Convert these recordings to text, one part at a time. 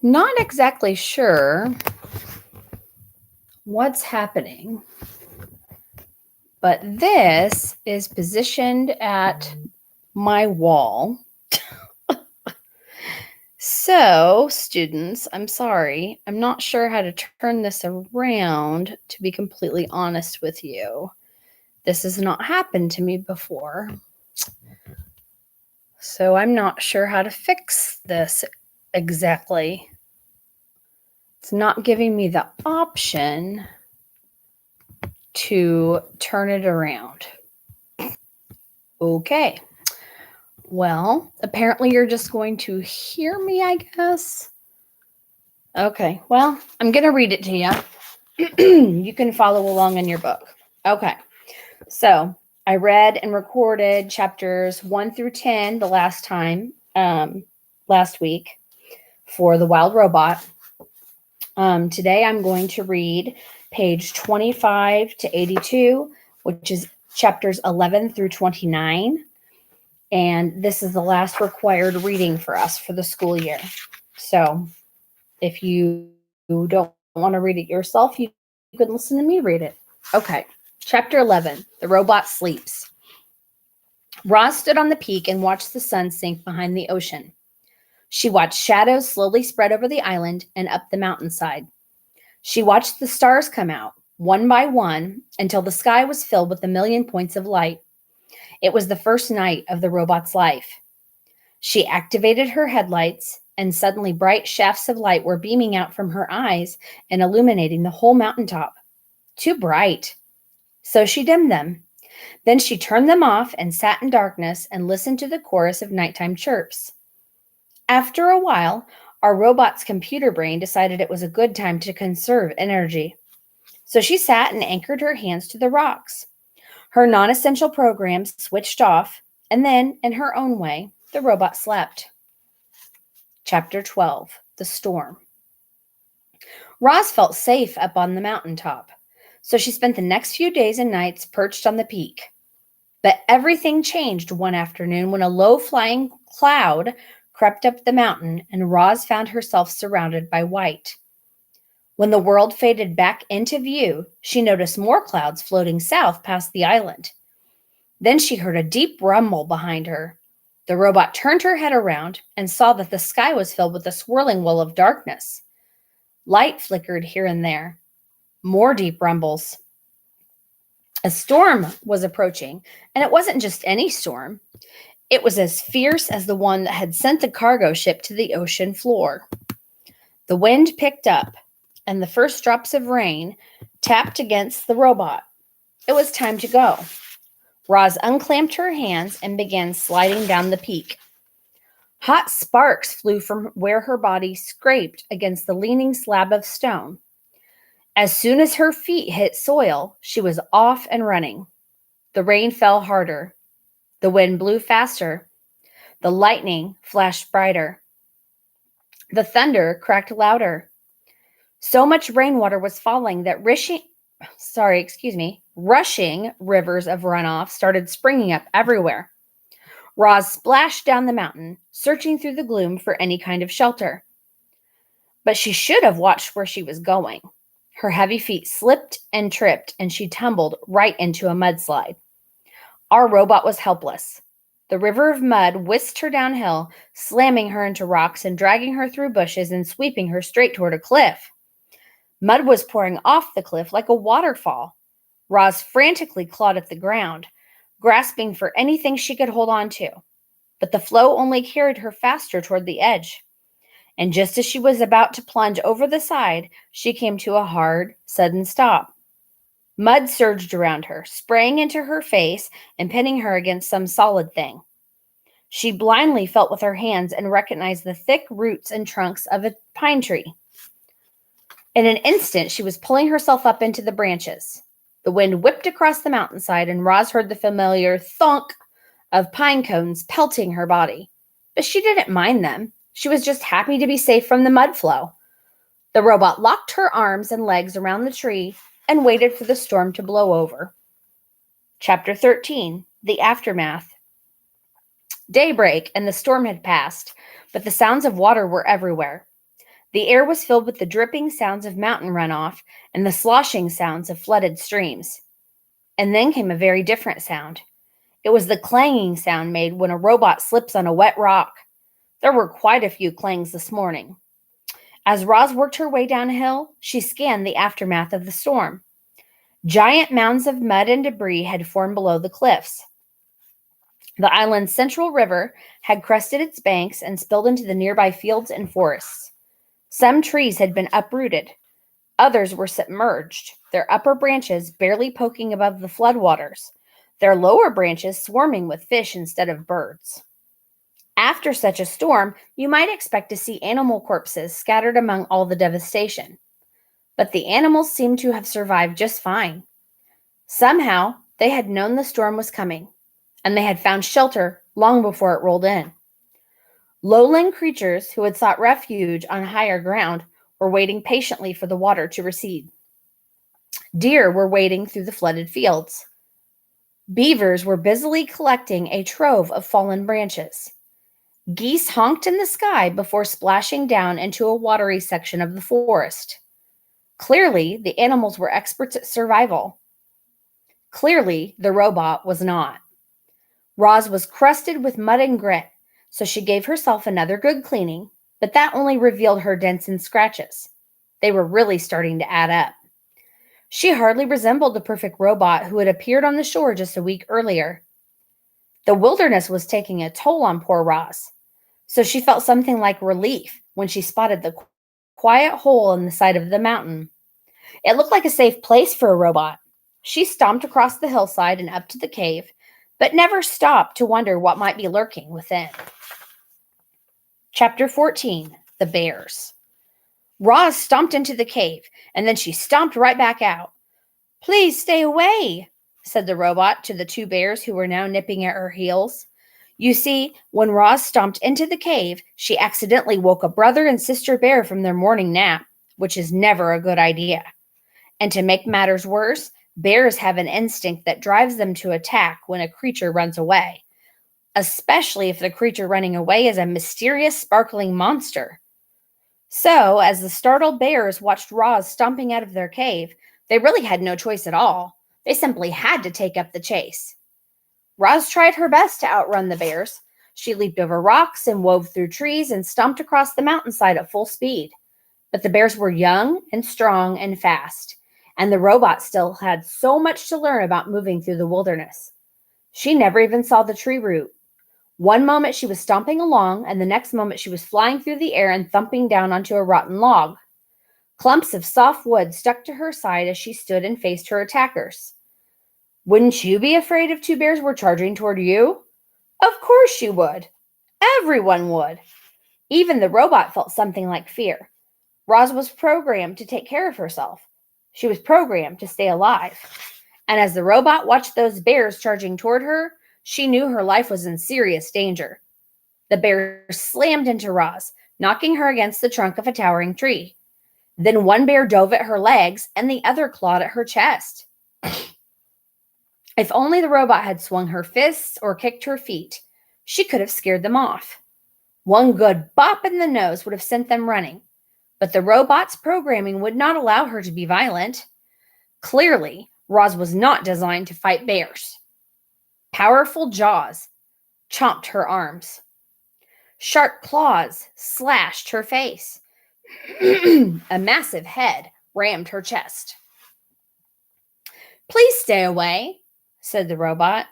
Not exactly sure what's happening, but this is positioned at my wall. So, students, I'm sorry. I'm not sure how to turn this around, to be completely honest with you. This has not happened to me before. So, I'm not sure how to fix this exactly. It's not giving me the option to turn it around. Okay. Well, apparently you're just going to hear me, I guess. Okay. Well, I'm going to read it to you. You can follow along in your book. Okay. So I read and recorded chapters 1 through 10 the last week for The Wild Robot. Today I'm going to read page 25 to 82, which is chapters 11 through 29. And this is the last required reading for us for the school year. So if you don't want to read it yourself, you can listen to me read it. Okay. Chapter 11, The Robot Sleeps. Roz stood on the peak and watched the sun sink behind the ocean. She watched shadows slowly spread over the island and up the mountainside. She watched the stars come out, one by one, until the sky was filled with a million points of light. It was the first night of the robot's life. She activated her headlights, and suddenly bright shafts of light were beaming out from her eyes and illuminating the whole mountaintop. Too bright. So she dimmed them. Then she turned them off and sat in darkness and listened to the chorus of nighttime chirps. After a while, our robot's computer brain decided it was a good time to conserve energy. So she sat and anchored her hands to the rocks. Her non-essential programs switched off, and then, in her own way, the robot slept. Chapter 12, The Storm. Roz felt safe up on the mountaintop, so she spent the next few days and nights perched on the peak. But everything changed one afternoon when a low-flying cloud crept up the mountain and Roz found herself surrounded by white. When the world faded back into view, she noticed more clouds floating south past the island. Then she heard a deep rumble behind her. The robot turned her head around and saw that the sky was filled with a swirling wall of darkness. Light flickered here and there. More deep rumbles. A storm was approaching, and it wasn't just any storm. It was as fierce as the one that had sent the cargo ship to the ocean floor. The wind picked up, and the first drops of rain tapped against the robot. It was time to go. Roz unclamped her hands and began sliding down the peak. Hot sparks flew from where her body scraped against the leaning slab of stone. As soon as her feet hit soil, she was off and running. The rain fell harder. The wind blew faster. The lightning flashed brighter. The thunder cracked louder. So much rainwater was falling that rushing rivers of runoff started springing up everywhere. Roz splashed down the mountain, searching through the gloom for any kind of shelter. But she should have watched where she was going. Her heavy feet slipped and tripped, and she tumbled right into a mudslide. Our robot was helpless. The river of mud whisked her downhill, slamming her into rocks and dragging her through bushes and sweeping her straight toward a cliff. Mud was pouring off the cliff like a waterfall. Roz frantically clawed at the ground, grasping for anything she could hold on to. But the flow only carried her faster toward the edge. And just as she was about to plunge over the side, she came to a hard, sudden stop. Mud surged around her, spraying into her face and pinning her against some solid thing. She blindly felt with her hands and recognized the thick roots and trunks of a pine tree. In an instant, she was pulling herself up into the branches. The wind whipped across the mountainside, and Roz heard the familiar thunk of pine cones pelting her body. But she didn't mind them. She was just happy to be safe from the mud flow. The robot locked her arms and legs around the tree and waited for the storm to blow over. Chapter 13, The Aftermath. Daybreak and the storm had passed, but the sounds of water were everywhere. The air was filled with the dripping sounds of mountain runoff and the sloshing sounds of flooded streams. And then came a very different sound. It was the clanging sound made when a robot slips on a wet rock. There were quite a few clangs this morning. As Roz worked her way downhill, she scanned the aftermath of the storm. Giant mounds of mud and debris had formed below the cliffs. The island's central river had crested its banks and spilled into the nearby fields and forests. Some trees had been uprooted. Others were submerged, their upper branches barely poking above the floodwaters, their lower branches swarming with fish instead of birds. After such a storm, you might expect to see animal corpses scattered among all the devastation. But the animals seemed to have survived just fine. Somehow, they had known the storm was coming, and they had found shelter long before it rolled in. Lowland creatures who had sought refuge on higher ground were waiting patiently for the water to recede. Deer were wading through the flooded fields. Beavers were busily collecting a trove of fallen branches. Geese honked in the sky before splashing down into a watery section of the forest. Clearly, the animals were experts at survival. Clearly, the robot was not. Roz was crusted with mud and grit, so she gave herself another good cleaning, but that only revealed her dents and scratches. They were really starting to add up. She hardly resembled the perfect robot who had appeared on the shore just a week earlier. The wilderness was taking a toll on poor Roz, so she felt something like relief when she spotted the quiet hole in the side of the mountain. It looked like a safe place for a robot. She stomped across the hillside and up to the cave, but never stopped to wonder what might be lurking within. Chapter 14, The Bears. Roz stomped into the cave, and then she stomped right back out. "Please stay away," said the robot to the two bears who were now nipping at her heels. You see, when Roz stomped into the cave, she accidentally woke a brother and sister bear from their morning nap, which is never a good idea. And to make matters worse, bears have an instinct that drives them to attack when a creature runs away, especially if the creature running away is a mysterious, sparkling monster. So, as the startled bears watched Roz stomping out of their cave, they really had no choice at all. They simply had to take up the chase. Roz tried her best to outrun the bears. She leaped over rocks and wove through trees and stomped across the mountainside at full speed. But the bears were young and strong and fast, and the robot still had so much to learn about moving through the wilderness. She never even saw the tree root. One moment she was stomping along, and the next moment she was flying through the air and thumping down onto a rotten log. Clumps of soft wood stuck to her side as she stood and faced her attackers. Wouldn't you be afraid if two bears were charging toward you? Of course you would. Everyone would. Even the robot felt something like fear. Roz was programmed to take care of herself. She was programmed to stay alive. And as the robot watched those bears charging toward her, she knew her life was in serious danger. The bears slammed into Roz, knocking her against the trunk of a towering tree. Then one bear dove at her legs and the other clawed at her chest. If only the robot had swung her fists or kicked her feet, she could have scared them off. One good bop in the nose would have sent them running, but the robot's programming would not allow her to be violent. Clearly, Roz was not designed to fight bears. Powerful jaws chomped her arms. Sharp claws slashed her face. A massive head rammed her chest. "Please stay away," said the robot.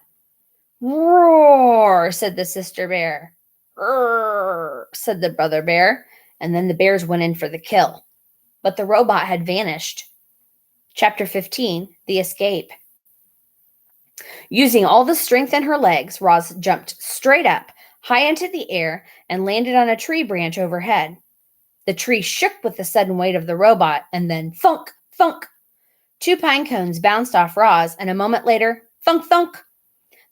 "Roar," said the sister bear. "Rrr," said the brother bear, and then the bears went in for the kill. But the robot had vanished. Chapter 15, The Escape. Using all the strength in her legs, Roz jumped straight up, high into the air, and landed on a tree branch overhead. The tree shook with the sudden weight of the robot, and then thunk, thunk. Two pine cones bounced off Roz, and a moment later, thunk, thunk.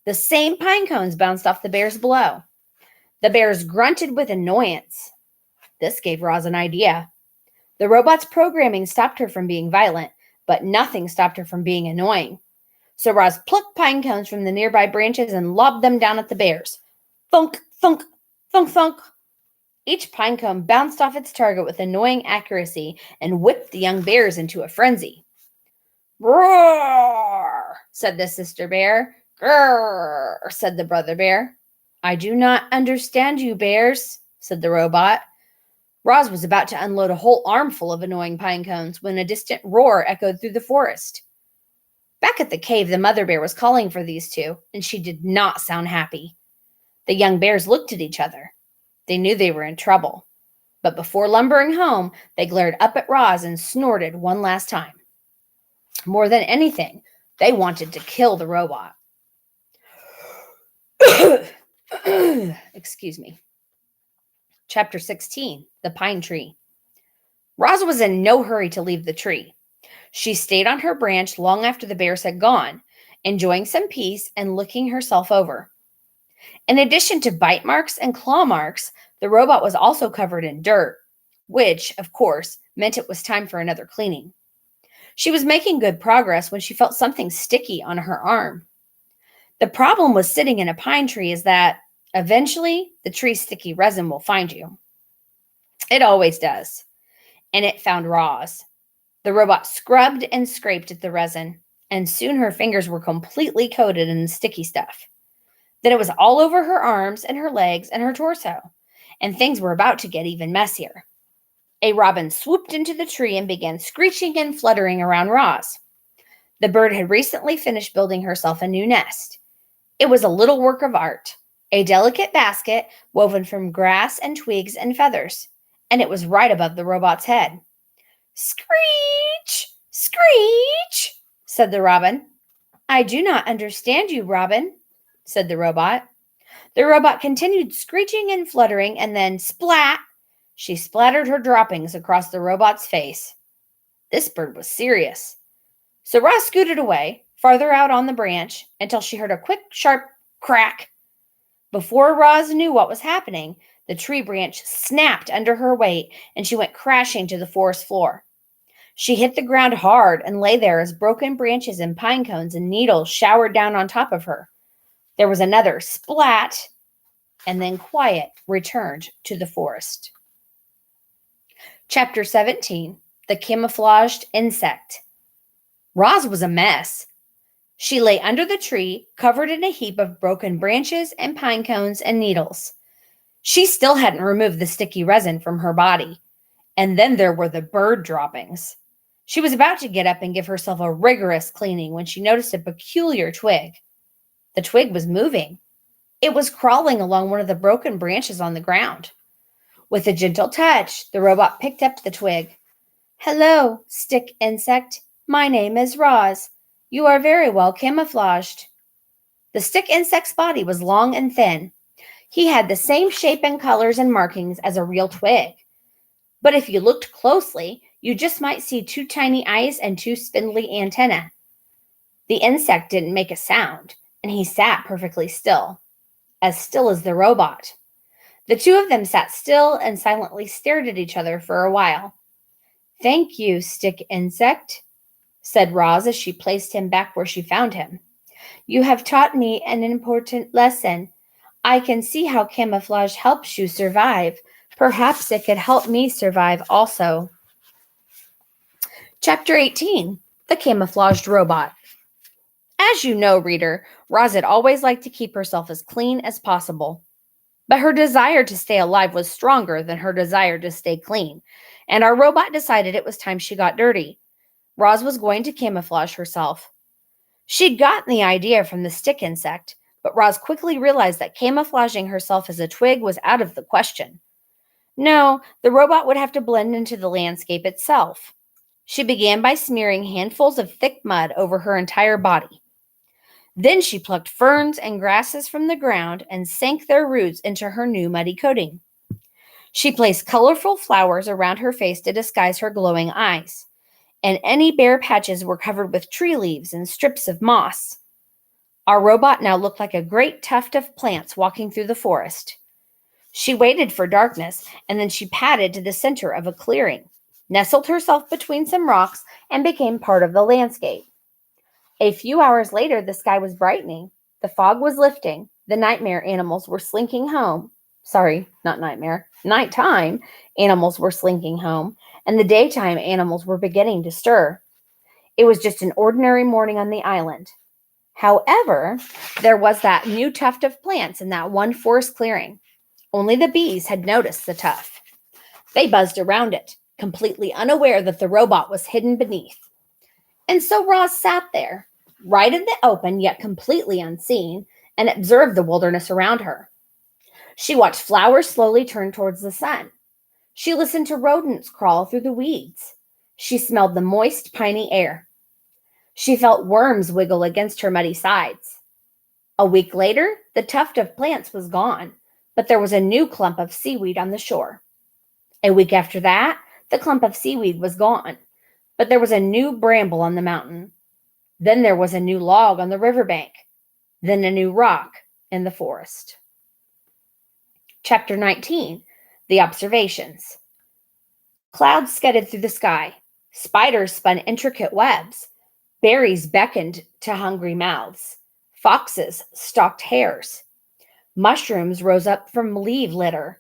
The same pine cones bounced off the bears below. The bears grunted with annoyance. This gave Roz an idea. The robot's programming stopped her from being violent, but nothing stopped her from being annoying. So Roz plucked pine cones from the nearby branches and lobbed them down at the bears. Thunk, thunk, thunk, thunk. Each pine cone bounced off its target with annoying accuracy and whipped the young bears into a frenzy. "Roar!" said the sister bear. "Grrr!" said the brother bear. "I do not understand you, bears," said the robot. Roz was about to unload a whole armful of annoying pine cones when a distant roar echoed through the forest. Back at the cave, the mother bear was calling for these two, and she did not sound happy. The young bears looked at each other. They knew they were in trouble. But before lumbering home, they glared up at Roz and snorted one last time. More than anything, they wanted to kill the robot. Excuse me. Chapter 16, The Pine Tree. Roz was in no hurry to leave the tree. She stayed on her branch long after the bears had gone, enjoying some peace and looking herself over. In addition to bite marks and claw marks, the robot was also covered in dirt, which, of course, meant it was time for another cleaning. She was making good progress when she felt something sticky on her arm. The problem with sitting in a pine tree is that, eventually, the tree's sticky resin will find you. It always does. And it found Roz. The robot scrubbed and scraped at the resin, and soon her fingers were completely coated in the sticky stuff. Then it was all over her arms and her legs and her torso, and things were about to get even messier. A robin swooped into the tree and began screeching and fluttering around Roz. The bird had recently finished building herself a new nest. It was a little work of art, a delicate basket woven from grass and twigs and feathers, and it was right above the robot's head. "Screech! Screech!" said the robin. "I do not understand you, Robin," said the robot. The robot continued screeching and fluttering, and then splat! She splattered her droppings across the robot's face. This bird was serious. So Roz scooted away, farther out on the branch, until she heard a quick, sharp crack. Before Roz knew what was happening, the tree branch snapped under her weight, and she went crashing to the forest floor. She hit the ground hard and lay there as broken branches and pine cones and needles showered down on top of her. There was another splat, and then quiet returned to the forest. Chapter 17, The Camouflaged Insect. Roz was a mess. She lay under the tree, covered in a heap of broken branches and pine cones and needles. She still hadn't removed the sticky resin from her body. And then there were the bird droppings. She was about to get up and give herself a rigorous cleaning when she noticed a peculiar twig. The twig was moving. It was crawling along one of the broken branches on the ground. With a gentle touch, the robot picked up the twig. "Hello, stick insect. My name is Roz. You are very well camouflaged." The stick insect's body was long and thin. He had the same shape and colors and markings as a real twig. But if you looked closely, you just might see two tiny eyes and two spindly antennae. The insect didn't make a sound, and he sat perfectly still as the robot. The two of them sat still and silently stared at each other for a while. "Thank you, stick insect," said Roz as she placed him back where she found him. "You have taught me an important lesson. I can see how camouflage helps you survive. Perhaps it could help me survive also." Chapter 18, The Camouflaged Robot. As you know, reader, Roz had always liked to keep herself as clean as possible. But her desire to stay alive was stronger than her desire to stay clean, and our robot decided it was time she got dirty. Roz was going to camouflage herself. She'd gotten the idea from the stick insect, but Roz quickly realized that camouflaging herself as a twig was out of the question. No, the robot would have to blend into the landscape itself. She began by smearing handfuls of thick mud over her entire body. Then she plucked ferns and grasses from the ground and sank their roots into her new muddy coating. She placed colorful flowers around her face to disguise her glowing eyes, and any bare patches were covered with tree leaves and strips of moss. Our robot now looked like a great tuft of plants walking through the forest. She waited for darkness, and then she padded to the center of a clearing, nestled herself between some rocks, and became part of the landscape. A few hours later, the sky was brightening, the fog was lifting, the nightmare animals were slinking home. sorry, not nightmare, nighttime animals were slinking home, and the daytime animals were beginning to stir. It was just an ordinary morning on the island. However, there was that new tuft of plants in that one forest clearing. Only the bees had noticed the tuft. They buzzed around it, completely unaware that the robot was hidden beneath. And so Roz sat there, right in the open yet completely unseen, and observed the wilderness around her. She watched flowers slowly turn towards the sun. She listened to rodents crawl through the weeds. She smelled the moist, piney air. She felt worms wiggle against her muddy sides. A week later, the tuft of plants was gone, but there was a new clump of seaweed on the shore. A week after that, the clump of seaweed was gone, but there was a new bramble on the mountain. Then there was a new log on the riverbank. Then a new rock in the forest. Chapter 19, The Observations. Clouds scudded through the sky. Spiders spun intricate webs. Berries beckoned to hungry mouths. Foxes stalked hares. Mushrooms rose up from leaf litter.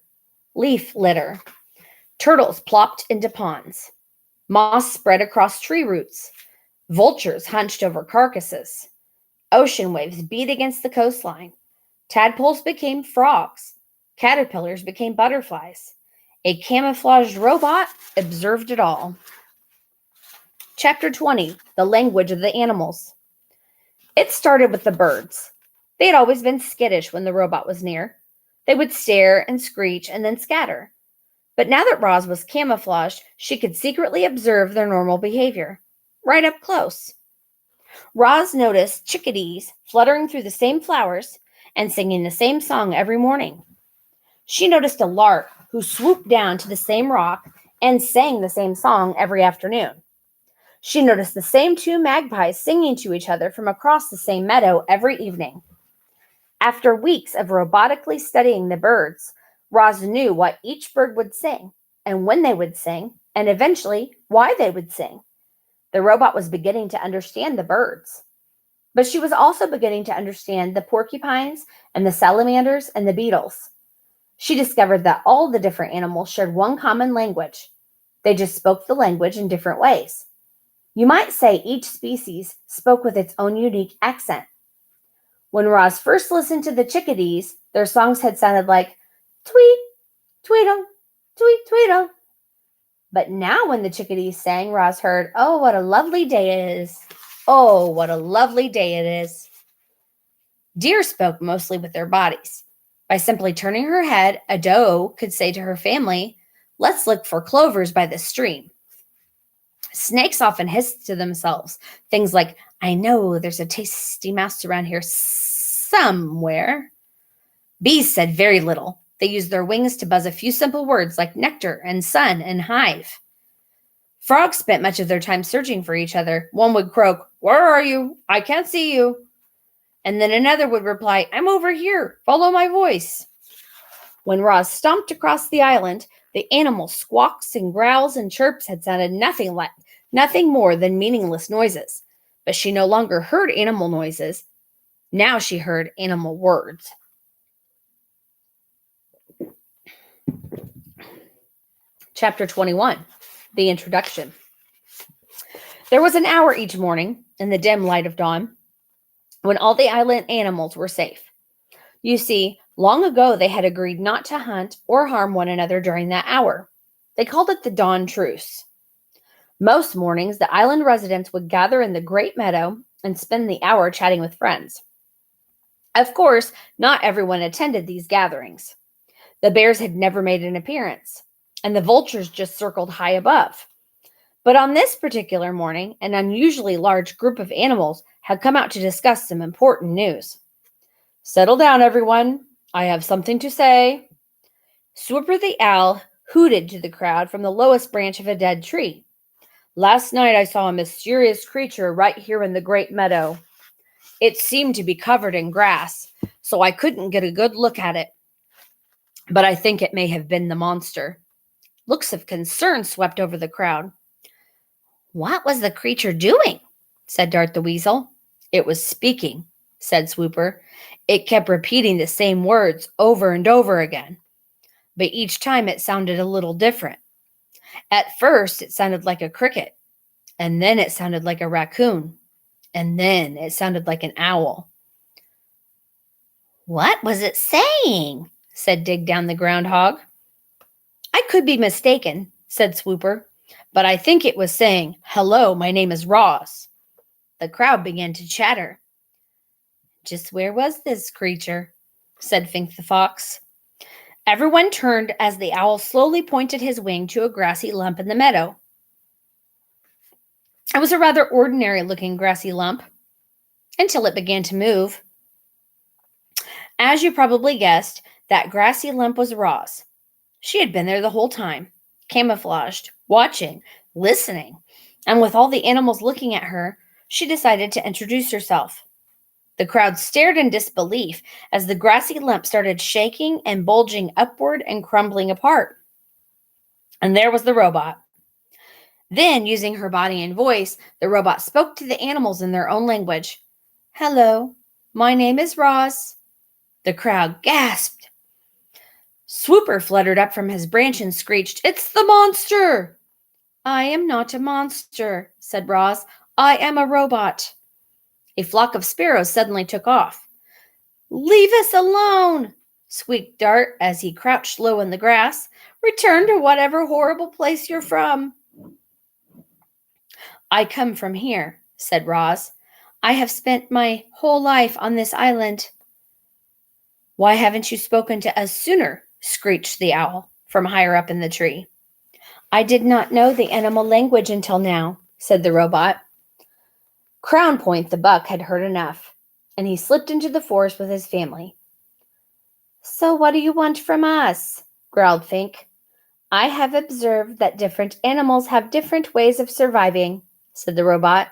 Turtles plopped into ponds. Moss spread across tree roots. Vultures hunched over carcasses. Ocean waves beat against the coastline. Tadpoles became frogs. Caterpillars became butterflies. A camouflaged robot observed it all. Chapter 20, The Language of the Animals. It started with the birds. They had always been skittish when the robot was near. They would stare and screech and then scatter. But now that Roz was camouflaged, she could secretly observe their normal behavior, right up close. Roz noticed chickadees fluttering through the same flowers and singing the same song every morning. She noticed a lark who swooped down to the same rock and sang the same song every afternoon. She noticed the same two magpies singing to each other from across the same meadow every evening. After weeks of robotically studying the birds, Roz knew what each bird would sing, and when they would sing, and eventually why they would sing. The robot was beginning to understand the birds. But she was also beginning to understand the porcupines and the salamanders and the beetles. She discovered that all the different animals shared one common language. They just spoke the language in different ways. You might say each species spoke with its own unique accent. When Roz first listened to the chickadees, their songs had sounded like tweet, tweedle, tweet, tweedle. But now when the chickadees sang, Roz heard, "Oh, what a lovely day it is. Oh, what a lovely day it is." Deer spoke mostly with their bodies. By simply turning her head, a doe could say to her family, "Let's look for clovers by the stream." Snakes often hissed to themselves, things like, "I know there's a tasty mouse around here somewhere." Bees said very little. They used their wings to buzz a few simple words like nectar and sun and hive. Frogs spent much of their time searching for each other. One would croak, "Where are you? I can't see you." And then another would reply, "I'm over here. Follow my voice." When Roz stomped across the island, the animal squawks and growls and chirps had sounded nothing more than meaningless noises. But she no longer heard animal noises. Now she heard animal words. Chapter 21, The Introduction. There was an hour each morning, in the dim light of dawn, when all the island animals were safe. You see, long ago they had agreed not to hunt or harm one another during that hour. They called it the dawn truce. Most mornings, the island residents would gather in the great meadow and spend the hour chatting with friends. Of course, not everyone attended these gatherings. The bears had never made an appearance, and the vultures just circled high above. But on this particular morning, an unusually large group of animals had come out to discuss some important news. "Settle down, everyone. I have something to say." Swooper the owl hooted to the crowd from the lowest branch of a dead tree. "Last night I saw a mysterious creature right here in the great meadow. It seemed to be covered in grass, so I couldn't get a good look at it. But I think it may have been the monster." Looks of concern swept over the crowd. "What was the creature doing?" said Dart the Weasel. "It was speaking," said Swooper. "It kept repeating the same words over and over again. but each time it sounded a little different. At first, it sounded like a cricket, and then it sounded like a raccoon, and then it sounded like an owl. "What was it saying?" said Dig Down the groundhog. "I could be mistaken," said Swooper, "but I think it was saying, 'Hello, my name is Roz.'" The crowd began to chatter. "Just where was this creature?" said Fink the fox. Everyone turned as the owl slowly pointed his wing to a grassy lump in the meadow. It was a rather ordinary-looking grassy lump until it began to move. As you probably guessed, that grassy lump was Roz. She had been there the whole time, camouflaged, watching, listening, and with all the animals looking at her, she decided to introduce herself. The crowd stared in disbelief as the grassy lump started shaking and bulging upward and crumbling apart. And there was the robot. Then, using her body and voice, the robot spoke to the animals in their own language. "Hello, my name is Roz." The crowd gasped. Swooper fluttered up from his branch and screeched, "It's the monster!" "I am not a monster," said Roz. "I am a robot." A flock of sparrows suddenly took off. "Leave us alone," squeaked Dart as he crouched low in the grass. "Return to whatever horrible place you're from." "I come from here," said Roz. "I have spent my whole life on this island." "Why haven't you spoken to us sooner?" screeched the owl from higher up in the tree. "I did not know the animal language until now," said the robot. Crown Point the buck had heard enough, and he slipped into the forest with his family. "So what do you want from us?" growled Fink. "I have observed that different animals have different ways of surviving," said the robot.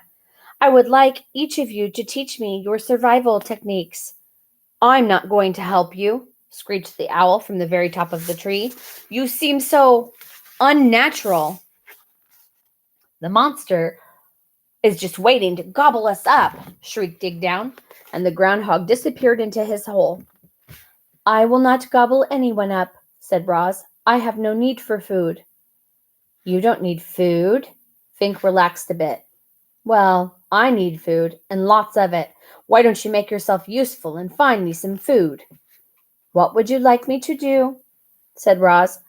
"I would like each of you to teach me your survival techniques." "I'm not going to help you," screeched the owl from the very top of the tree. "You seem so unnatural." "The monster is just waiting to gobble us up," shrieked Dig Down, and the groundhog disappeared into his hole. "I will not gobble anyone up," said Roz. "I have no need for food." "You don't need food?" Fink relaxed a bit. "Well, I need food, and lots of it. Why don't you make yourself useful and find me some food?" "What would you like me to do?" said Roz.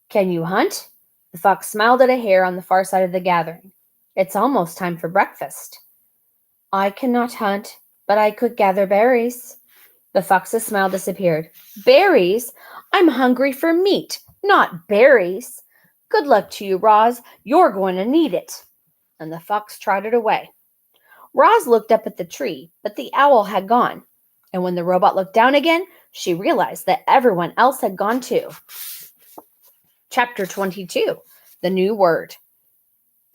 "Can you hunt?" The fox smiled at a hare on the far side of the gathering. "It's almost time for breakfast." "I cannot hunt, but I could gather berries." The fox's smile disappeared. "Berries? I'm hungry for meat, not berries. Good luck to you, Roz. You're going to need it." And the fox trotted away. Roz looked up at the tree, but the owl had gone. And when the robot looked down again, she realized that everyone else had gone too. Chapter 22, The New Word.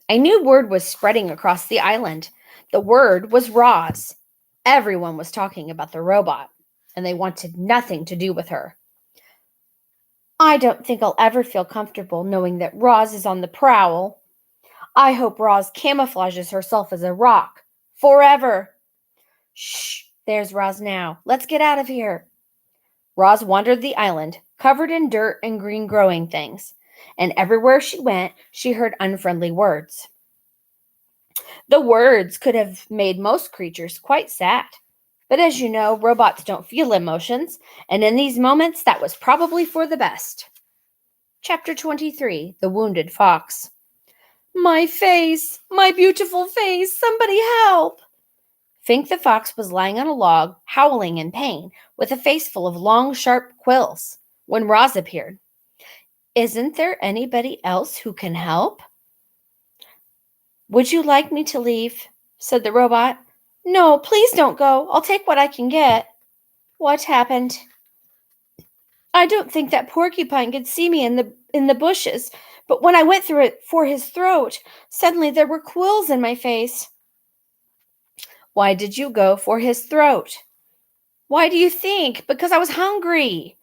A new word was spreading across the island. The word was Roz. Everyone was talking about the robot, and they wanted nothing to do with her. "I don't think I'll ever feel comfortable knowing that Roz is on the prowl. I hope Roz camouflages herself as a rock. Forever." "Shh, there's Roz now. Let's get out of here." Roz wandered the island, covered in dirt and green growing things, and everywhere she went, she heard unfriendly words. The words could have made most creatures quite sad. But as you know, robots don't feel emotions, and in these moments, that was probably for the best. Chapter 23, The Wounded Fox. "My face! My beautiful face! Somebody help!" Fink the fox was lying on a log, howling in pain, with a face full of long, sharp quills, when Roz appeared. "Isn't there anybody else who can help?" "Would you like me to leave?" said the robot. "No, please don't go. I'll take what I can get." "What happened?" "I don't think that porcupine could see me in the bushes, but when I went through it for his throat, suddenly there were quills in my face." "Why did you go for his throat?" "Why do you think? Because I was hungry."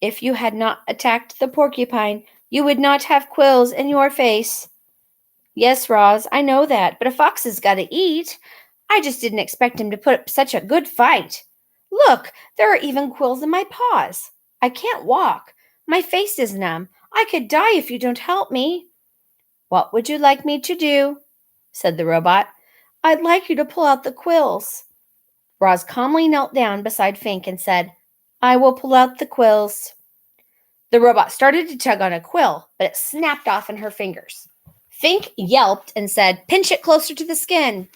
"If you had not attacked the porcupine, you would not have quills in your face." "Yes, Roz, I know that, but a fox has got to eat. I just didn't expect him to put up such a good fight. Look, there are even quills in my paws. I can't walk. My face is numb. I could die if you don't help me." "What would you like me to do?" said the robot. "I'd like you to pull out the quills." Roz calmly knelt down beside Fink and said, "I will pull out the quills." The robot started to tug on a quill, but it snapped off in her fingers. Fink yelped and said, "Pinch it closer to the skin."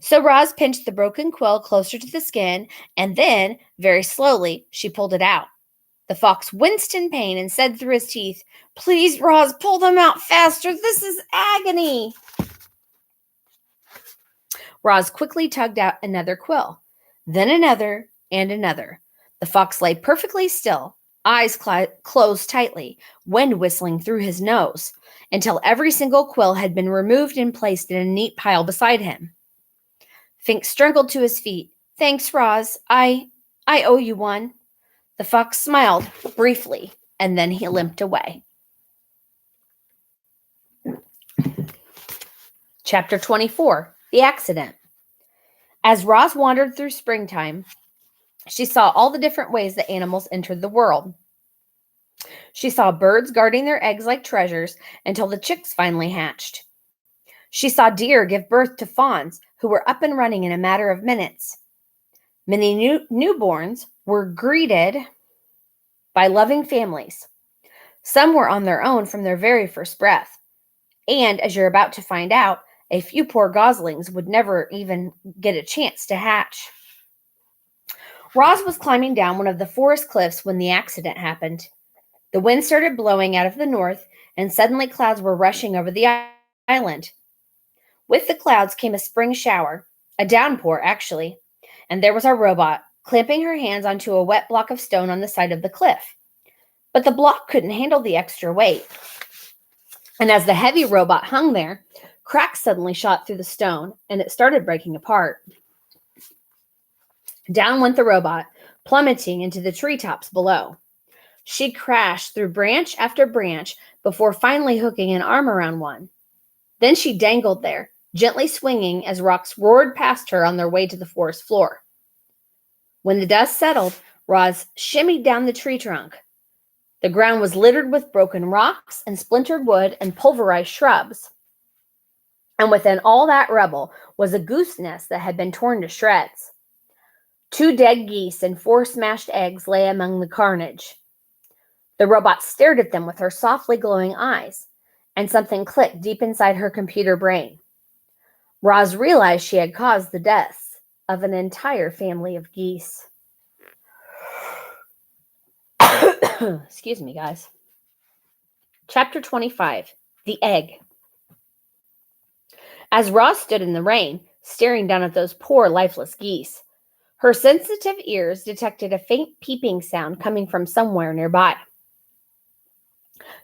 So Roz pinched the broken quill closer to the skin, and then, very slowly, she pulled it out. The fox winced in pain and said through his teeth, "Please, Roz, pull them out faster. This is agony." Roz quickly tugged out another quill, then another and another. The fox lay perfectly still, eyes closed tightly, wind whistling through his nose, until every single quill had been removed and placed in a neat pile beside him. Fink struggled to his feet. "Thanks, Roz. I owe you one." The fox smiled briefly, and then he limped away. Chapter 24, The Accident. As Roz wandered through springtime, she saw all the different ways that animals entered the world. She saw birds guarding their eggs like treasures until the chicks finally hatched. She saw deer give birth to fawns who were up and running in a matter of minutes. Many newborns were greeted by loving families. Some were on their own from their very first breath. And as you're about to find out, a few poor goslings would never even get a chance to hatch. Roz was climbing down one of the forest cliffs when the accident happened. The wind started blowing out of the north, and suddenly clouds were rushing over the island. With the clouds came a spring shower, a downpour actually, and there was our robot, clamping her hands onto a wet block of stone on the side of the cliff. But the block couldn't handle the extra weight. And as the heavy robot hung there, cracks suddenly shot through the stone, and it started breaking apart. Down went the robot, plummeting into the treetops below. She crashed through branch after branch before finally hooking an arm around one. Then she dangled there, gently swinging as rocks roared past her on their way to the forest floor. When the dust settled, Roz shimmied down the tree trunk. The ground was littered with broken rocks and splintered wood and pulverized shrubs. And within all that rubble was a goose nest that had been torn to shreds. 2 dead geese and 4 smashed eggs lay among the carnage. The robot stared at them with her softly glowing eyes, and something clicked deep inside her computer brain. Roz realized she had caused the deaths of an entire family of geese. Excuse me, guys. Chapter 25, The Egg. As Roz stood in the rain, staring down at those poor, lifeless geese, her sensitive ears detected a faint peeping sound coming from somewhere nearby.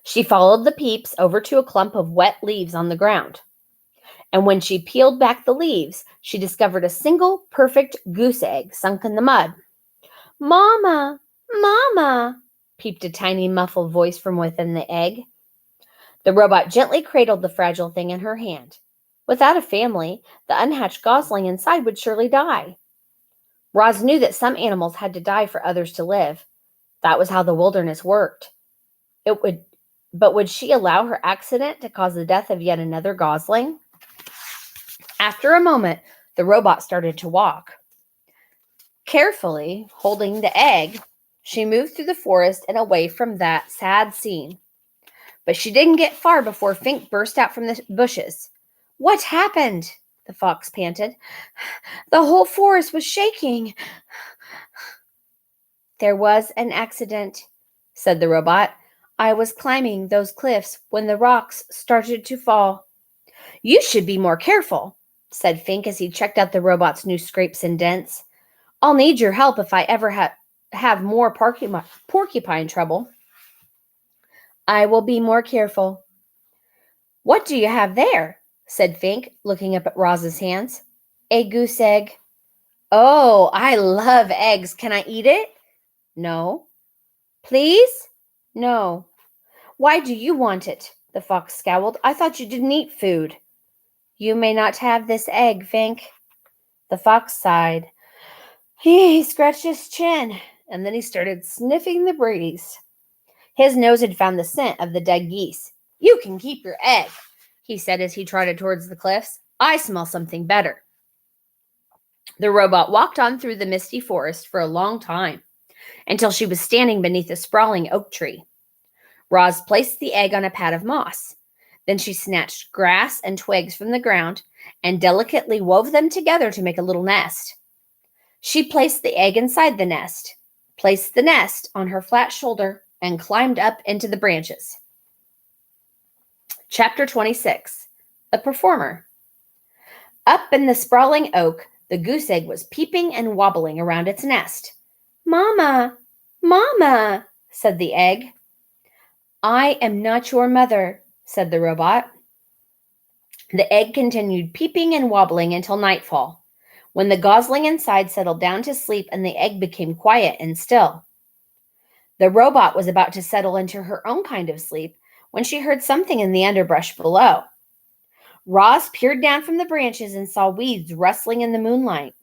She followed the peeps over to a clump of wet leaves on the ground. And when she peeled back the leaves, she discovered a single perfect goose egg sunk in the mud. "Mama! Mama!" peeped a tiny muffled voice from within the egg. The robot gently cradled the fragile thing in her hand. Without a family, the unhatched gosling inside would surely die. Roz knew that some animals had to die for others to live. That was how the wilderness worked. But would she allow her accident to cause the death of yet another gosling? After a moment, the robot started to walk. Carefully holding the egg, she moved through the forest and away from that sad scene. But she didn't get far before Fink burst out from the bushes. "What happened?" the fox panted. "The whole forest was shaking." "There was an accident," said the robot. "I was climbing those cliffs when the rocks started to fall." "You should be more careful," said Fink as he checked out the robot's new scrapes and dents. "I'll need your help if I ever have more porcupine trouble." "I will be more careful." "What do you have there?" said Fink, looking up at Roz's hands. "A goose egg." "Oh, I love eggs. Can I eat it?" "No." "Please?" "No." "Why do you want it?" the fox scowled. "I thought you didn't eat food." "You may not have this egg, Fink." The fox sighed. He scratched his chin, and then he started sniffing the breeze. His nose had found the scent of the dead geese. "You can keep your egg," he said as he trotted towards the cliffs. "I smell something better." The robot walked on through the misty forest for a long time, until she was standing beneath a sprawling oak tree. Roz placed the egg on a pad of moss. Then she snatched grass and twigs from the ground and delicately wove them together to make a little nest. She placed the egg inside the nest, placed the nest on her flat shoulder, and climbed up into the branches. Chapter 26. The Performer. Up in the sprawling oak, the goose egg was peeping and wobbling around its nest. "Mama, Mama," said the egg. "I am not your mother," said the robot. The egg continued peeping and wobbling until nightfall, when the gosling inside settled down to sleep and the egg became quiet and still. The robot was about to settle into her own kind of sleep when she heard something in the underbrush below. Roz peered down from the branches and saw weeds rustling in the moonlight.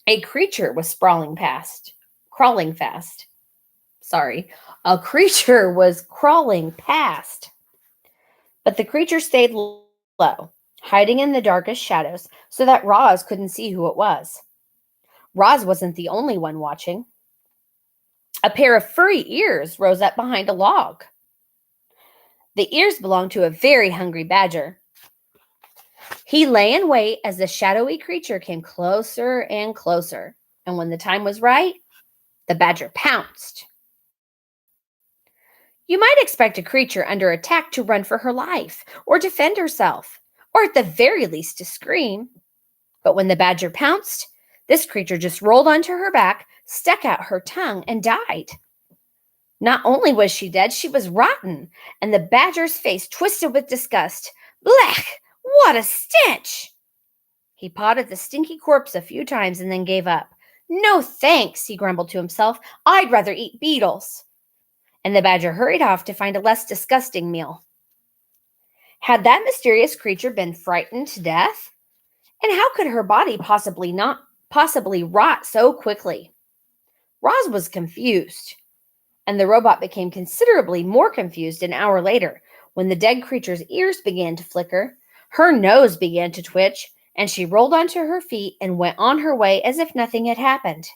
A creature was crawling fast. A creature was crawling past. But the creature stayed low, hiding in the darkest shadows so that Roz couldn't see who it was. Roz wasn't the only one watching. A pair of furry ears rose up behind a log. The ears belonged to a very hungry badger. He lay in wait as the shadowy creature came closer and closer, and when the time was right, the badger pounced. You might expect a creature under attack to run for her life, or defend herself, or at the very least to scream. But when the badger pounced, this creature just rolled onto her back, stuck out her tongue, and died. Not only was she dead, she was rotten, and the badger's face twisted with disgust. "Blech! What a stench!" He pawed at the stinky corpse a few times and then gave up. "No thanks," he grumbled to himself. "I'd rather eat beetles." And the badger hurried off to find a less disgusting meal. Had that mysterious creature been frightened to death? And how could her body possibly rot so quickly? Roz was confused, and the robot became considerably more confused an hour later when the dead creature's ears began to flicker, her nose began to twitch, and she rolled onto her feet and went on her way as if nothing had happened.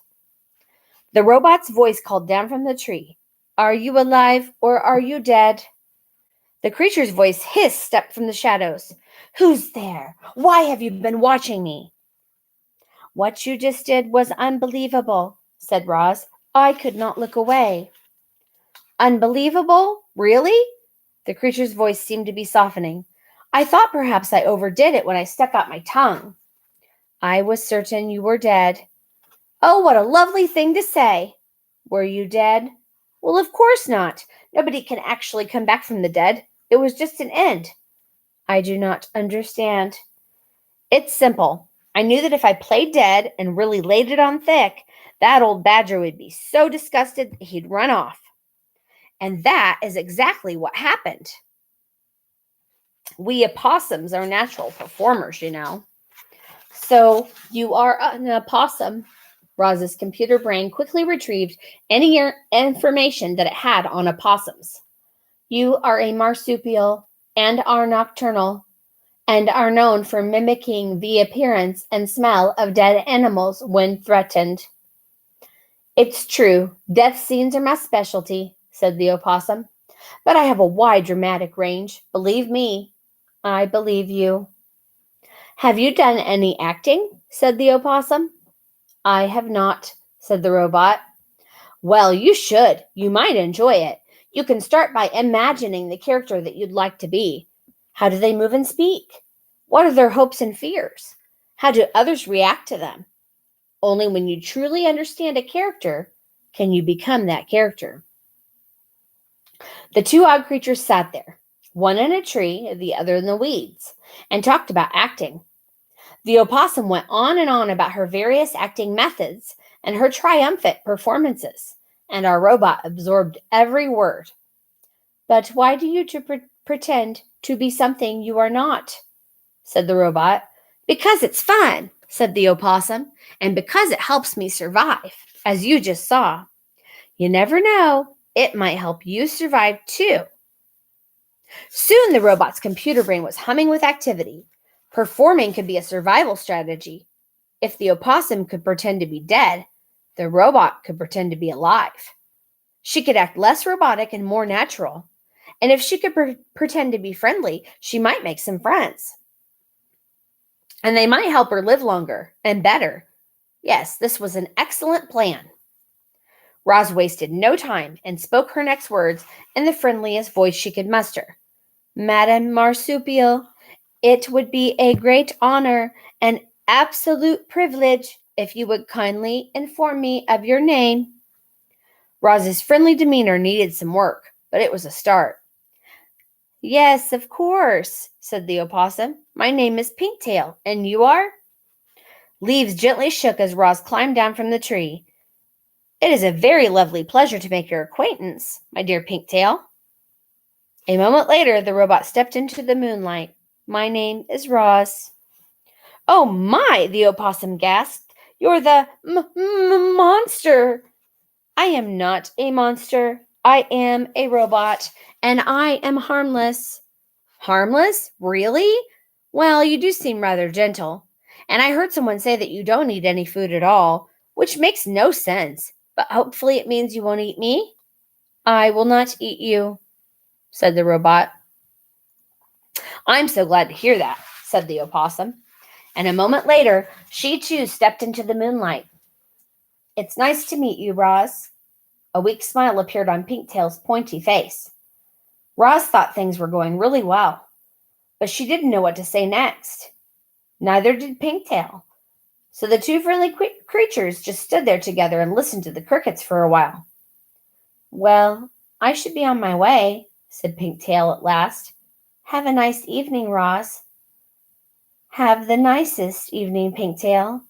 The robot's voice called down from the tree, "Are you alive or are you dead?" The creature's voice hissed up from the shadows, "Who's there? Why have you been watching me?" "What you just did was unbelievable," said Roz. "I could not look away." "Unbelievable? Really?" The creature's voice seemed to be softening. "I thought perhaps I overdid it when I stuck out my tongue." "I was certain you were dead." "Oh, what a lovely thing to say." "Were you dead?" "Well, of course not. Nobody can actually come back from the dead. It was just an end." "I do not understand." "It's simple. I knew that if I played dead and really laid it on thick, that old badger would be so disgusted that he'd run off. And that is exactly what happened. We opossums are natural performers, you know." "So you are an opossum." Roz's computer brain quickly retrieved any information that it had on opossums. "You are a marsupial and are nocturnal and are known for mimicking the appearance and smell of dead animals when threatened." "It's true. Death scenes are my specialty," said the opossum. "But I have a wide dramatic range. Believe me." "I believe you." "Have you done any acting?" said the opossum. "I have not," said the robot. "Well, you should. You might enjoy it. You can start by imagining the character that you'd like to be. How do they move and speak? What are their hopes and fears? How do others react to them? Only when you truly understand a character can you become that character." The two odd creatures sat there, one in a tree, the other in the weeds, and talked about acting. The opossum went on and on about her various acting methods and her triumphant performances, and our robot absorbed every word. "But why do you pretend to be something you are not?" said the robot. "Because it's fun," said the opossum, "and because it helps me survive, as you just saw. You never know. It might help you survive too. Soon the robot's computer brain was humming with activity. Performing could be a survival strategy. If the opossum could pretend to be dead, the robot could pretend to be alive. She could act less robotic and more natural. And if she could pretend to be friendly, she might make some friends. And they might help her live longer and better. Yes, this was an excellent plan. Roz wasted no time and spoke her next words in the friendliest voice she could muster. Madame Marsupial, it would be a great honor and absolute privilege if you would kindly inform me of your name. Roz's friendly demeanor needed some work, but it was a start. Yes, of course, said the opossum. My name is Pinktail, and you are? Leaves gently shook as Roz climbed down from the tree. It is a very lovely pleasure to make your acquaintance, my dear Pinktail. A moment later, the robot stepped into the moonlight. My name is Roz. Oh my, the opossum gasped. You're the monster. I am not a monster. I am a robot, and I am harmless. Harmless? Really? Well, you do seem rather gentle. And I heard someone say that you don't eat any food at all, which makes no sense. But hopefully it means you won't eat me. I will not eat you, said the robot. I'm so glad to hear that, said the opossum. And a moment later, she too stepped into the moonlight. It's nice to meet you, Roz. A weak smile appeared on Pinktail's pointy face. Roz thought things were going really well, but she didn't know what to say next. Neither did Pinktail. So the two friendly creatures just stood there together and listened to the crickets for a while. Well, I should be on my way, said Pinktail at last. Have a nice evening, Roz. Have the nicest evening, Pinktail.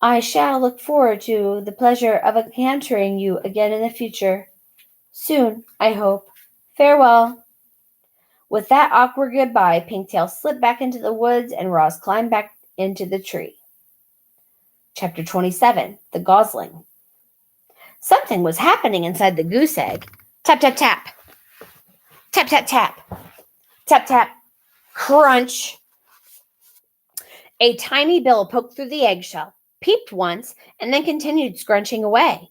I shall look forward to the pleasure of encountering you again in the future. Soon, I hope. Farewell. With that awkward goodbye, Pinktail slipped back into the woods and Roz climbed back into the tree. Chapter 27, The Gosling. Something was happening inside the goose egg. Tap, tap, tap. Tap, tap, tap. Tap, tap. Crunch. A tiny bill poked through the eggshell, peeped once, and then continued scrunching away.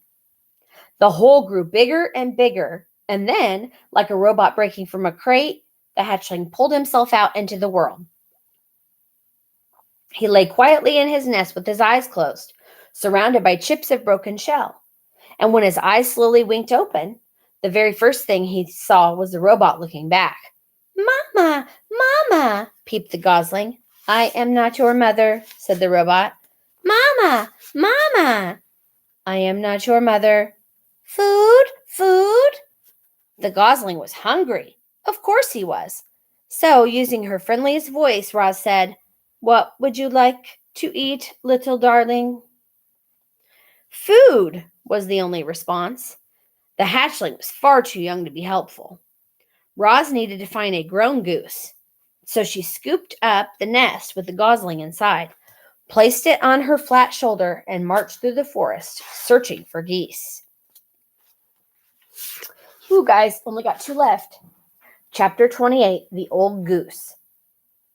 The hole grew bigger and bigger, and then, like a robot breaking from a crate, the hatchling pulled himself out into the world. He lay quietly in his nest with his eyes closed, surrounded by chips of broken shell. And when his eyes slowly winked open, the very first thing he saw was the robot looking back. Mama, Mama, peeped the gosling. I am not your mother, said the robot. Mama, Mama, I am not your mother. Food, food. The gosling was hungry. Of course he was. So, using her friendliest voice, Roz said, What would you like to eat, little darling? Food, was the only response. The hatchling was far too young to be helpful. Roz needed to find a grown goose, so she scooped up the nest with the gosling inside, placed it on her flat shoulder, and marched through the forest, searching for geese. You guys, only got 2 left. Chapter 28, The Old Goose.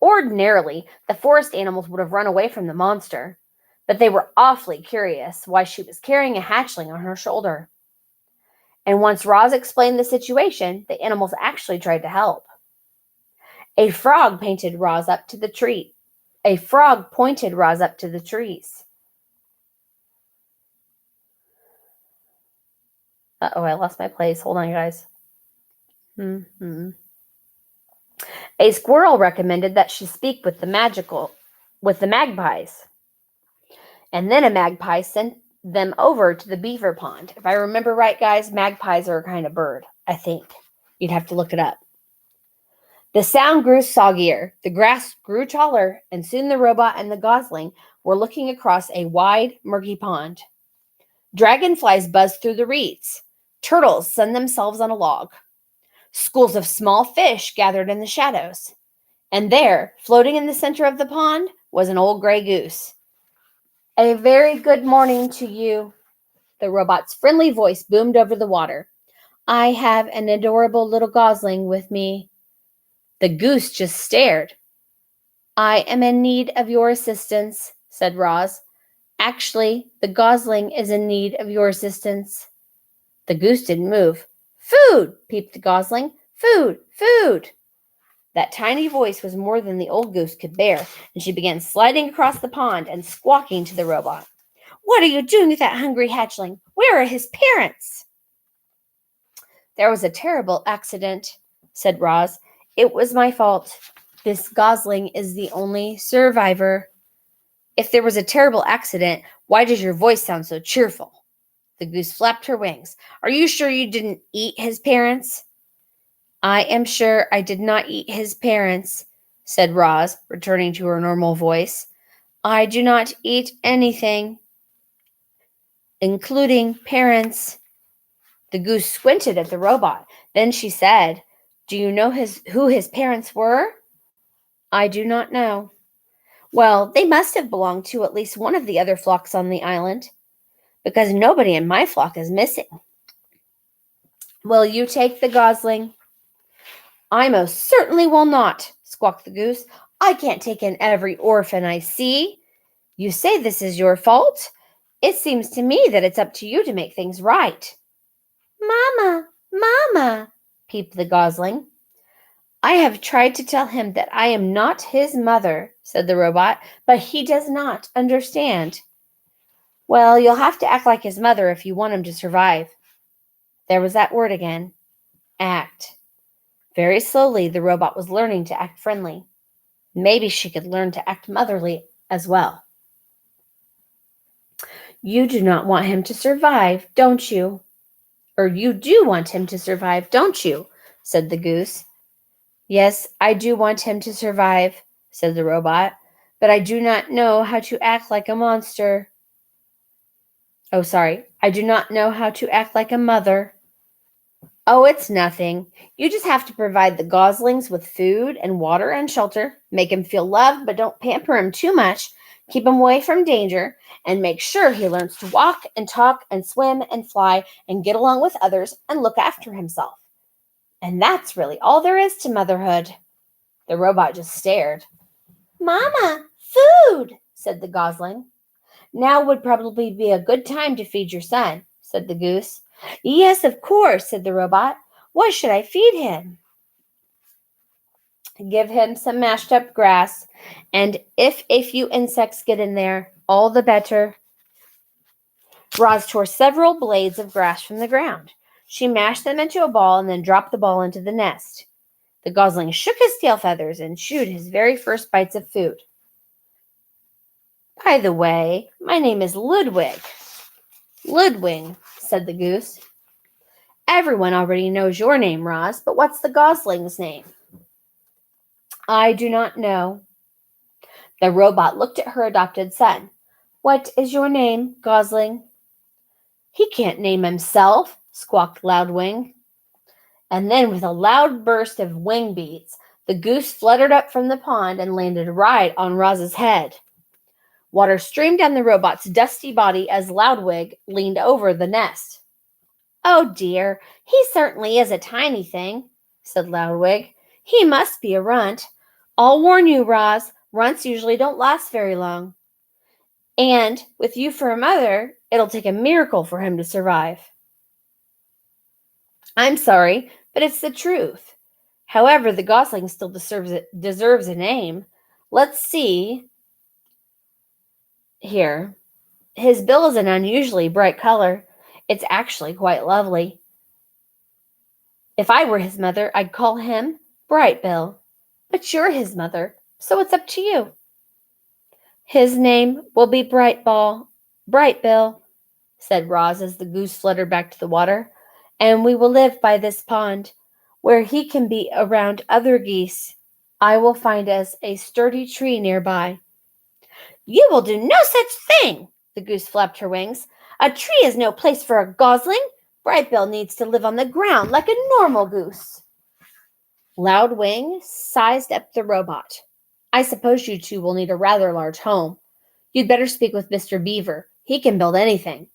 Ordinarily, the forest animals would have run away from the monster, but they were awfully curious why she was carrying a hatchling on her shoulder. And once Roz explained the situation, the animals actually tried to help. A frog pointed Roz up to the trees. Uh-oh, I lost my place. Hold on, guys. A squirrel recommended that she speak with the magpies. And then a magpie sent them over to the beaver pond. If I remember right, guys, magpies are a kind of bird, I think. You'd have to look it up. The sound grew soggier, the grass grew taller, and soon the robot and the gosling were looking across a wide, murky pond. Dragonflies buzzed through the reeds. Turtles sunned themselves on a log. Schools of small fish gathered in the shadows. And there, floating in the center of the pond, was an old gray goose. A very good morning to you, the robot's friendly voice boomed over the water. I have an adorable little gosling with me. The goose just stared. I am in need of your assistance, said Roz. Actually, the gosling is in need of your assistance. The goose didn't move. Food, peeped the gosling. Food, food. That tiny voice was more than the old goose could bear, and she began sliding across the pond and squawking to the robot. What are you doing with that hungry hatchling? Where are his parents? There was a terrible accident, said Roz. It was my fault. This gosling is the only survivor. If there was a terrible accident, why does your voice sound so cheerful? The goose flapped her wings. Are you sure you didn't eat his parents? I am sure I did not eat his parents, said Roz, returning to her normal voice. I do not eat anything, including parents. The goose squinted at the robot. Then she said, Do you know who his parents were? I do not know. Well, they must have belonged to at least one of the other flocks on the island, because nobody in my flock is missing. Will you take the gosling? I most certainly will not, squawked the goose. I can't take in every orphan I see. You say this is your fault? It seems to me that it's up to you to make things right. Mama, Mama, peeped the gosling. I have tried to tell him that I am not his mother, said the robot, but he does not understand. Well, you'll have to act like his mother if you want him to survive. There was that word again. Act. Very slowly, the robot was learning to act friendly. Maybe she could learn to act motherly as well. You do not want him to survive, don't you? Or you do want him to survive, don't you? Said the goose. Yes, I do want him to survive, said the robot, but I do not know how to act like a monster. Oh, sorry, I do not know how to act like a mother. Oh, it's nothing. You just have to provide the goslings with food and water and shelter, make him feel loved, but don't pamper him too much, keep him away from danger, and make sure he learns to walk and talk and swim and fly and get along with others and look after himself. And that's really all there is to motherhood. The robot just stared. Mama, food, said the gosling. Now would probably be a good time to feed your son, said the goose. Yes, of course, said the robot. What should I feed him? Give him some mashed up grass, and if a few insects get in there, all the better. Roz tore several blades of grass from the ground. She mashed them into a ball and then dropped the ball into the nest. The gosling shook his tail feathers and chewed his very first bites of food. By the way, my name is Ludwig. Ludwig, said the goose. Everyone already knows your name, Roz, but what's the gosling's name? I do not know. The robot looked at her adopted son. What is your name, gosling? He can't name himself, squawked Loudwing. And then with a loud burst of wing beats, the goose fluttered up from the pond and landed right on Roz's head. Water streamed down the robot's dusty body as Loudwig leaned over the nest. Oh dear, he certainly is a tiny thing, said Loudwig. He must be a runt. I'll warn you, Roz, runts usually don't last very long. And with you for a mother, it'll take a miracle for him to survive. I'm sorry, but it's the truth. However, the gosling still deserves a name. Let's see here. His bill is an unusually bright color. It's actually quite lovely. If I were his mother, I'd call him Bright Bill. But you're his mother, so it's up to you. His name will be Bright Bill, said Roz as the goose fluttered back to the water, and we will live by this pond, where he can be around other geese. I will find us a sturdy tree nearby. You will do no such thing, the goose flapped her wings. A tree is no place for a gosling. Brightbill needs to live on the ground like a normal goose. Loudwing sized up the robot. I suppose you two will need a rather large home. You'd better speak with Mr. Beaver. He can build anything.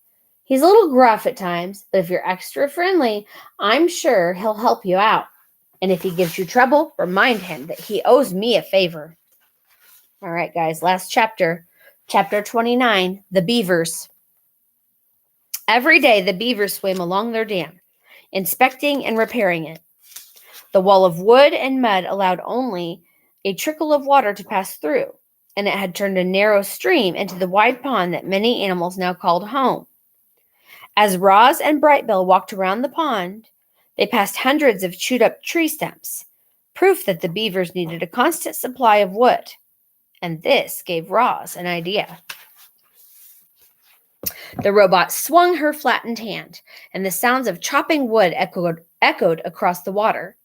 He's a little gruff at times, but if you're extra friendly, I'm sure he'll help you out. And if he gives you trouble, remind him that he owes me a favor. All right, guys, last chapter. Chapter 29, The Beavers. Every day, the beavers swam along their dam, inspecting and repairing it. The wall of wood and mud allowed only a trickle of water to pass through, and it had turned a narrow stream into the wide pond that many animals now called home. As Roz and Brightbill walked around the pond, they passed hundreds of chewed-up tree stumps, proof that the beavers needed a constant supply of wood. And this gave Roz an idea. The robot swung her flattened hand, and the sounds of chopping wood echoed across the water.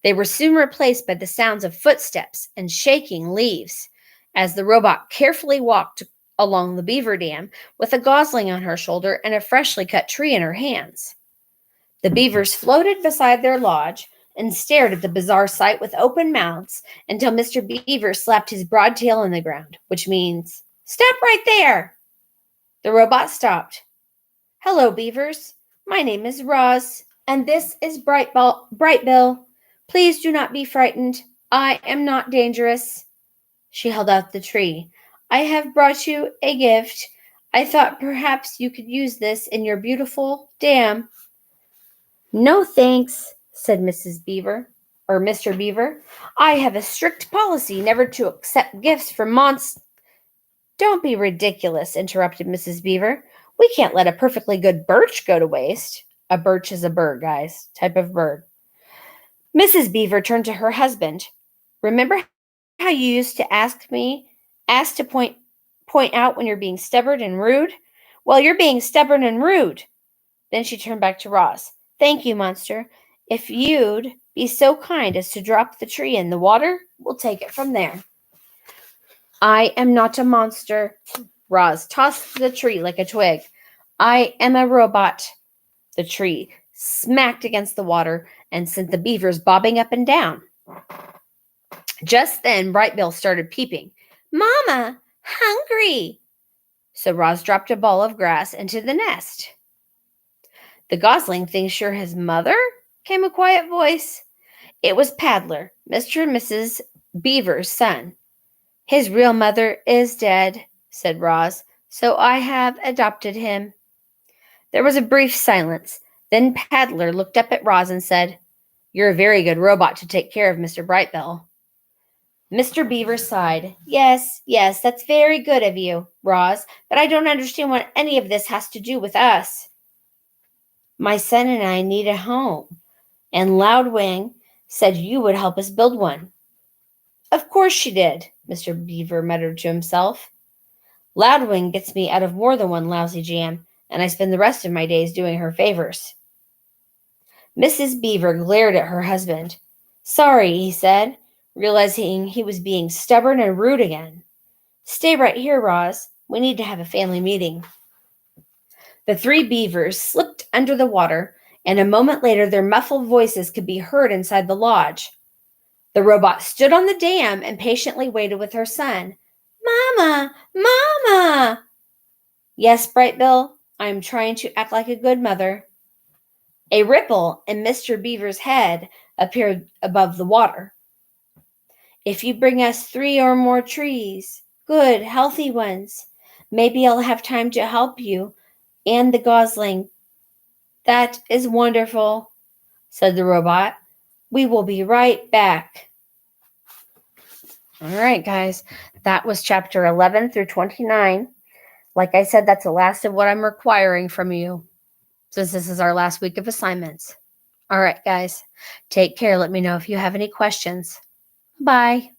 They were soon replaced by the sounds of footsteps and shaking leaves as the robot carefully walked along the beaver dam with a gosling on her shoulder and a freshly cut tree in her hands. The beavers floated beside their lodge and stared at the bizarre sight with open mouths until Mr. Beaver slapped his broad tail in the ground, which means, "Stop right there!" The robot stopped. "Hello, beavers. My name is Roz, and this is Brightbill. Please do not be frightened. I am not dangerous." She held out the tree. "I have brought you a gift. I thought perhaps you could use this in your beautiful dam." "No thanks," said Mrs. Beaver, or Mr. Beaver. "I have a strict policy never to accept gifts from monsters." "Don't be ridiculous," interrupted Mrs. Beaver. "We can't let a perfectly good birch go to waste." A birch is a bird, guys, type of bird. Mrs. Beaver turned to her husband. "Remember how you used to ask to point out when you're being stubborn and rude? Well, you're being stubborn and rude." Then she turned back to Roz. "Thank you, monster. If you'd be so kind as to drop the tree in the water, we'll take it from there." "I am not a monster." Roz tossed the tree like a twig. "I am a robot." The tree smacked against the water and sent the beavers bobbing up and down. Just then, Brightbill started peeping. "Mama, hungry!" So Roz dropped a ball of grass into the nest. "The gosling thinks you're his mother?" came a quiet voice. It was Paddler, Mr. and Mrs. Beaver's son. "His real mother is dead," said Roz, "so I have adopted him." There was a brief silence. Then Paddler looked up at Roz and said, "You're a very good robot to take care of Mr. Brightbill." Mr. Beaver sighed. Yes, that's very good of you, Roz, but I don't understand what any of this has to do with us." "My son and I need a home, and Loudwing said you would help us build one." "Of course she did," Mr. Beaver muttered to himself. "Loudwing gets me out of more than one lousy jam, and I spend the rest of my days doing her favors." Mrs. Beaver glared at her husband. "Sorry," he said, realizing he was being stubborn and rude again. "Stay right here, Roz. We need to have a family meeting." The three beavers slipped under the water, and a moment later their muffled voices could be heard inside the lodge. The robot stood on the dam and patiently waited with her son. "Mama! Mama!" "Yes, Brightbill, I am trying to act like a good mother." A ripple in Mr. Beaver's head appeared above the water. "If you bring us 3 or more trees, good, healthy ones, maybe I'll have time to help you and the gosling." "That is wonderful," said the robot. "We will be right back." All right, guys, that was chapter 11 through 29. Like I said, that's the last of what I'm requiring from you, since this is our last week of assignments. All right, guys, take care. Let me know if you have any questions. Bye.